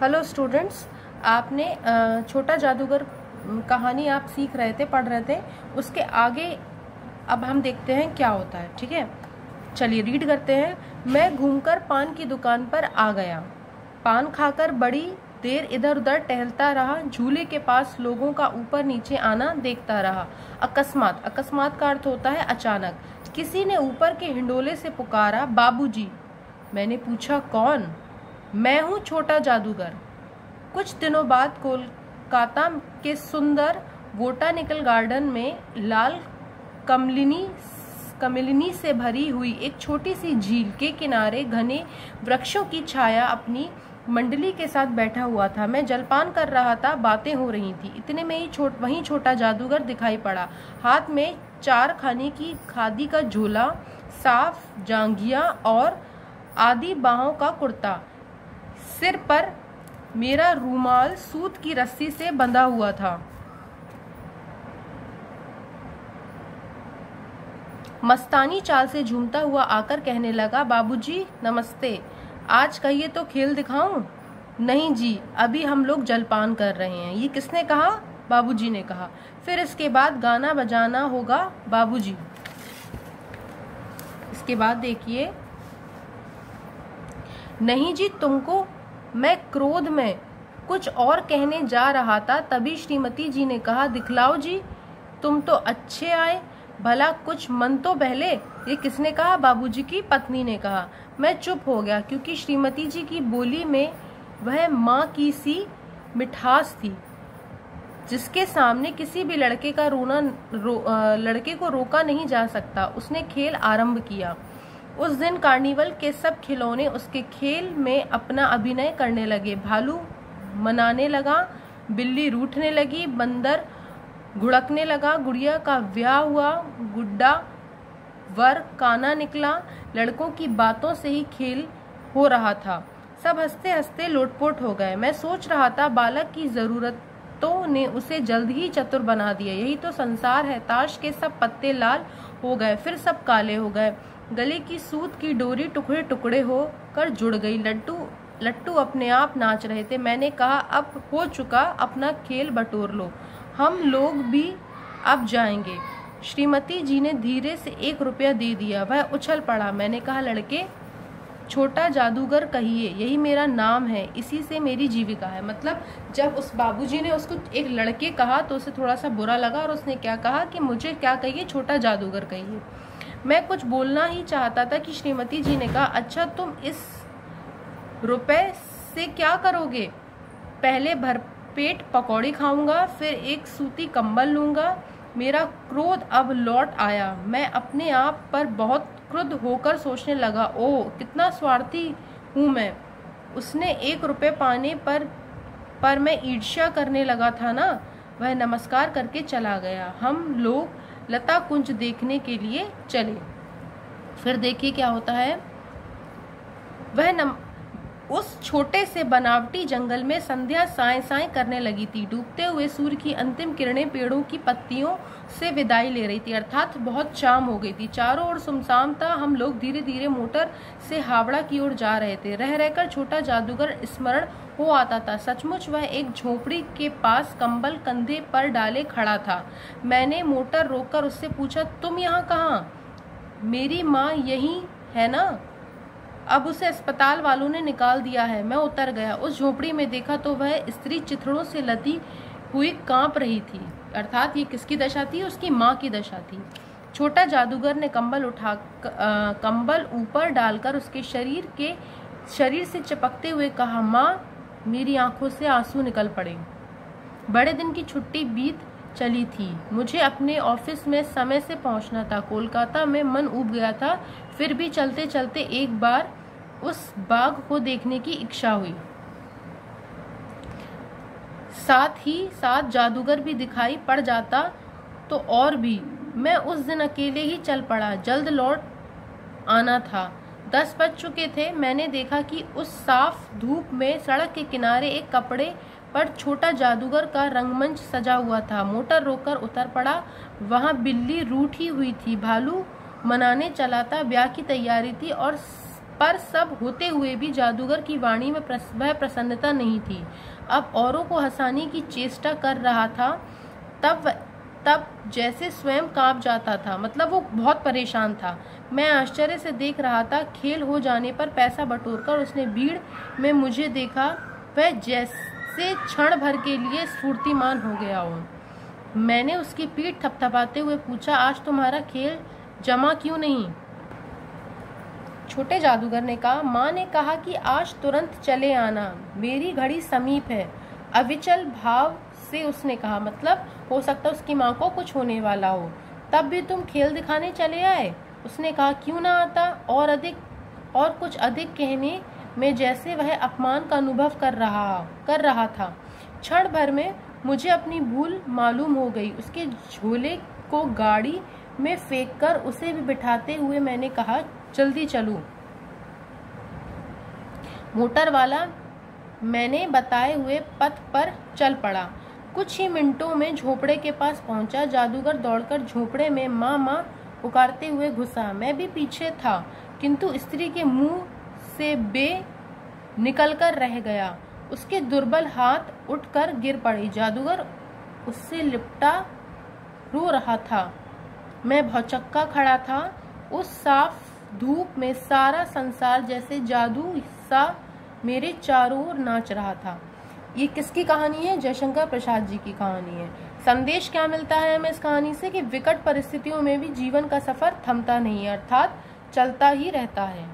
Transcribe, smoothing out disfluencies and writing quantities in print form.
Hello students, आपने छोटा जादूगर कहानी आप सीख रहे थे, पढ़ रहे थे। उसके आगे अब हम देखते हैं क्या होता है। ठीक है, चलिए रीड करते हैं। मैं घूमकर पान की दुकान पर आ गया। पान खाकर बड़ी देर इधर उधर टहलता रहा। झूले के पास लोगों का ऊपर नीचे आना देखता रहा। अकस्मात का अर्थ होता है अचानक। किसी ने ऊपर के हिंडोले से पुकारा, बाबूजी। मैंने पूछा, कौन? मैं हूँ छोटा जादूगर। कुछ दिनों बाद कोलकाता के सुंदर बोटानिकल गार्डन में लाल कमलिनी से भरी हुई एक छोटी सी झील के किनारे घने वृक्षों की छाया अपनी मंडली के साथ बैठा हुआ था। मैं जलपान कर रहा था, बातें हो रही थी। इतने में ही वहीं छोटा जादूगर दिखाई पड़ा। हाथ में 4 खाने की खादी का झोला, साफ जांघिया और आधी बाहों का कुर्ता। सिर पर मेरा रूमाल सूत की रस्सी से बंधा हुआ था। मस्तानी चाल से झूमता हुआ आकर कहने लगा, बाबूजी नमस्ते। आज कहिए तो खेल दिखाऊं? नहीं जी, अभी हम लोग जलपान कर रहे हैं। ये किसने कहा? बाबूजी ने कहा। फिर इसके बाद गाना बजाना होगा बाबूजी। इसके बाद देखिए, नहीं जी तुमको। मैं क्रोध में कुछ और कहने जा रहा था, तभी श्रीमती जी ने कहा, दिखलाओ जी, तुम तो अच्छे आए। भला कुछ मन तो बहले। ये किसने कहा? बाबूजी की पत्नी ने कहा। मैं चुप हो गया, क्योंकि श्रीमती जी की बोली में वह माँ की सी मिठास थी जिसके सामने किसी भी लड़के को रोका नहीं जा सकता। उसने खेल आरंभ किया। उस दिन कार्निवल के सब खिलौने उसके खेल में अपना अभिनय करने लगे। भालू मनाने लगा, बिल्ली रूठने लगी, बंदर घुड़कने लगा, गुड़िया का ब्याह हुआ, गुड्डा वर काना निकला। लड़कों की बातों से ही खेल हो रहा था। सब हंसते हंसते लोटपोट हो गए। मैं सोच रहा था, बालक की जरूरतों ने उसे जल्द ही चतुर बना दिया। यही तो संसार है। ताश के सब पत्ते लाल हो गए, फिर सब काले हो गए। गले की सूत की डोरी टुकड़े टुकड़े होकर जुड़ गई। लट्टू अपने आप नाच रहे थे। मैंने कहा, अब हो चुका, अपना खेल बटोर लो, हम लोग भी अब जाएंगे। श्रीमती जी ने धीरे से 1 रुपया दे दिया। वह उछल पड़ा। मैंने कहा, लड़के, छोटा जादूगर कहिए, यही मेरा नाम है, इसी से मेरी जीविका है। मतलब जब उस बाबूजी ने उसको एक लड़के कहा तो उसे थोड़ा सा बुरा लगा और उसने क्या कहा कि मुझे क्या कहिए, छोटा जादूगर कहिए। मैं कुछ बोलना ही चाहता था कि श्रीमती जी ने कहा, अच्छा तुम इस रुपए से क्या करोगे? पहले भरपेट पकौड़ी खाऊंगा, फिर एक सूती कंबल लूंगा। मेरा क्रोध अब लौट आया। मैं अपने आप पर बहुत क्रुद्ध होकर सोचने लगा, ओह कितना स्वार्थी हूँ मैं। उसने 1 रुपये पाने पर मैं ईर्ष्या करने लगा था ना। वह नमस्कार करके चला गया। हम लोग लता कुंज देखने के लिए चले। फिर देखिए क्या होता है। उस छोटे से बनावटी जंगल में संध्या साए साए करने लगी थी। डूबते हुए सूर्य की अंतिम किरणें पेड़ों की पत्तियों से विदाई ले रही थी, अर्थात बहुत शाम हो गई थी। चारों ओर सुनसान था। हम लोग धीरे धीरे मोटर से हावड़ा की ओर जा रहे थे। रह रहकर छोटा जादूगर स्मरण हो आता था। सचमुच वह एक झोपड़ी के पास कंबल कंधे पर डाले खड़ा था। मैंने मोटर रोककर उससे पूछा, तुम यहाँ कहाँ? मेरी माँ यही है ना? अब उसे अस्पताल वालों ने निकाल दिया है। मैं उतर गया। उस झोपड़ी में देखा तो वह स्त्री चिथड़ों से लदी हुई कांप रही थी, अर्थात ये किसकी दशा थी? उसकी माँ की दशा थी। छोटा जादूगर ने कंबल ऊपर डालकर उसके शरीर से चिपकते हुए कहा, माँ। मेरी आंखों से आंसू निकल पड़े। बड़े दिन की छुट्टी बीत चली थी। मुझे अपने ऑफिस में समय से पहुंचना था। कोलकाता में मन ऊब गया था। फिर भी चलते चलते एक बार उस बाग को देखने की इच्छा हुई। साथ ही साथ जादूगर भी दिखाई पड़ जाता तो और भी। मैं उस दिन अकेले ही चल पड़ा। जल्द लौट आना था। 10 बज चुके थे। मैंने देखा कि उस साफ धूप में सड़क के किनारे एक कपड़े पर छोटा जादूगर का रंगमंच सजा हुआ था। मोटर रोककर उतर पड़ा। वहां बिल्ली रूठी हुई थी। भालू मनाने चला था। ब्याह की तैयारी थी और पर सब होते हुए भी जादूगर की वाणी में वह प्रसन्नता नहीं थी। अब औरों को हंसाने की चेष्टा कर रहा था, तब जैसे स्वयं कांप जाता था। मतलब वो बहुत परेशान था। मैं आश्चर्य से देख रहा था। खेल हो जाने पर पैसा बटोरकर उसने भीड़ में मुझे देखा। वह जैसे क्षण भर के लिए स्फूर्तिमान हो गया हो। मैंने उसकी पीठ थपथपाते हुए पूछा, आज तुम्हारा खेल जमा क्यों नहीं? छोटे जादूगर ने कहा, माँ ने कहा कि आज तुरंत चले आना, मेरी घड़ी समीप है। अविचल भाव से उसने कहा। मतलब हो सकता उसकी माँ को कुछ होने वाला हो। तब भी तुम खेल दिखाने चले आए? उसने कहा, क्यों ना आता। और कुछ अधिक कहने में जैसे वह अपमान का अनुभव कर रहा था। क्षण भर में मुझे अपनी भूल मालूम हो गई। उसके झोले को गाड़ी में फेंककर उसे भी बिठाते हुए मैंने कहा, जल्दी चलो। मोटर वाला मैंने बताए हुए पथ पर चल पड़ा। कुछ ही मिनटों में झोपड़े के पास पहुंचा। जादूगर दौड़कर झोपड़े में माँ माँ पुकारते हुए घुसा। मैं भी पीछे था, किंतु स्त्री के मुंह से बे निकलकर रह गया। उसके दुर्बल हाथ उठकर गिर पड़े। जादूगर उससे लिपटा रो रहा था। मैं भौचक्का खड़ा था। उस साफ धूप में सारा संसार जैसे जादू सा मेरे चारों ओर नाच रहा था। ये किसकी कहानी है? जयशंकर प्रसाद जी की कहानी है। संदेश क्या मिलता है हमें इस कहानी से कि विकट परिस्थितियों में भी जीवन का सफर थमता नहीं है, अर्थात चलता ही रहता है।